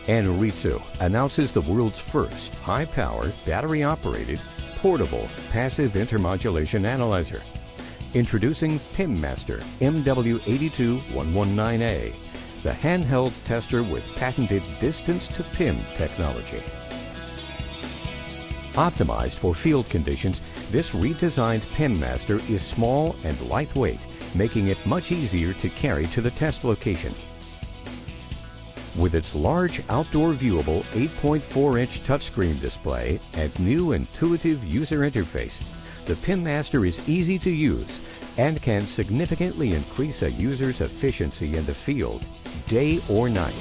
Anritsu announces the world's first high-power, battery-operated, portable, passive intermodulation analyzer. Introducing PIM Master MW82119A, the handheld tester with patented distance-to-PIM technology. Optimized for field conditions, this redesigned PIM Master is small and lightweight, making it much easier to carry to the test location. With its large outdoor viewable 8.4-inch touchscreen display and new intuitive user interface, the PIM Master is easy to use and can significantly increase a user's efficiency in the field, day or night.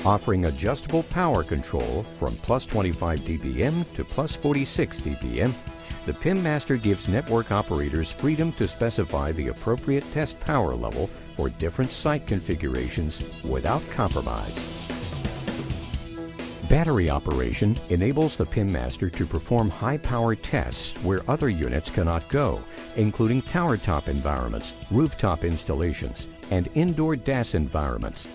Offering adjustable power control from plus 25 dBm to plus 46 dBm, the PIM Master gives network operators freedom to specify the appropriate test power level for different site configurations without compromise. Battery operation enables the PIM Master to perform high-power tests where other units cannot go, including tower-top environments, rooftop installations, and indoor DAS environments.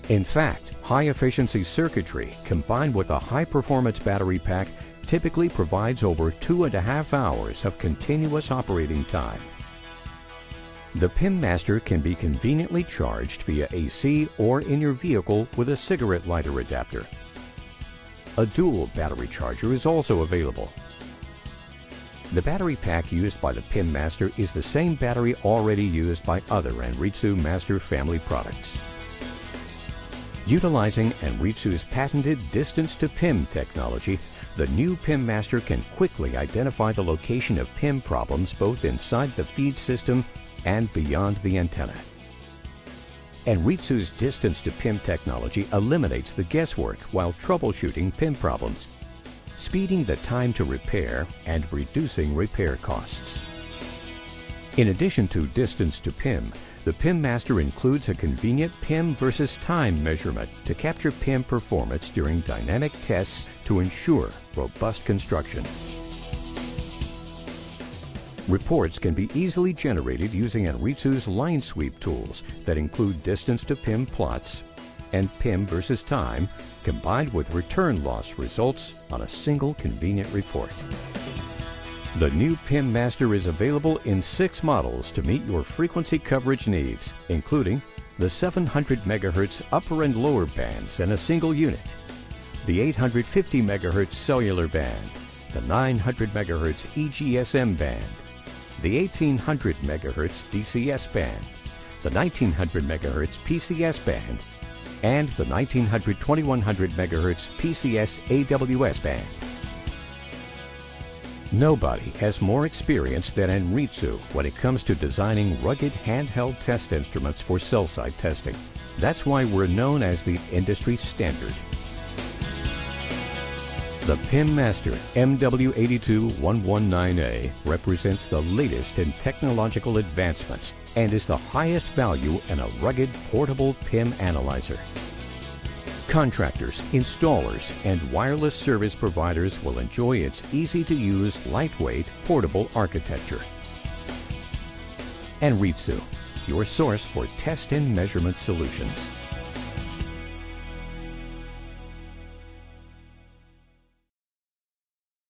In fact, high-efficiency circuitry combined with a high-performance battery pack typically provides over 2.5 hours of continuous operating time. The PIM Master can be conveniently charged via AC or in your vehicle with a cigarette lighter adapter. A dual battery charger is also available. The battery pack used by the PIM Master is the same battery already used by other Anritsu Master family products. Utilizing Anritsu's patented distance-to-PIM technology, the new PIM Master can quickly identify the location of PIM problems both inside the feed system and beyond the antenna. Anritsu's distance-to-PIM technology eliminates the guesswork while troubleshooting PIM problems, speeding the time to repair and reducing repair costs. In addition to distance-to-PIM, the PIM Master includes a convenient PIM versus time measurement to capture PIM performance during dynamic tests to ensure robust construction. Reports can be easily generated using Anritsu's line sweep tools that include distance-to-PIM plots and PIM versus time, combined with return loss results on a single convenient report. The new PIM Master is available in 6 models to meet your frequency coverage needs, including the 700 MHz upper and lower bands in a single unit, the 850 MHz cellular band, the 900 MHz EGSM band, the 1800 MHz DCS band, the 1900 MHz PCS band, and the 1900-2100 MHz PCS AWS band. Nobody has more experience than Anritsu when it comes to designing rugged handheld test instruments for cell site testing. That's why we're known as the industry standard. The PIM Master MW82119A represents the latest in technological advancements and is the highest value in a rugged portable PIM analyzer. Contractors, installers, and wireless service providers will enjoy its easy-to-use, lightweight, portable architecture. Anritsu, your source for test and measurement solutions.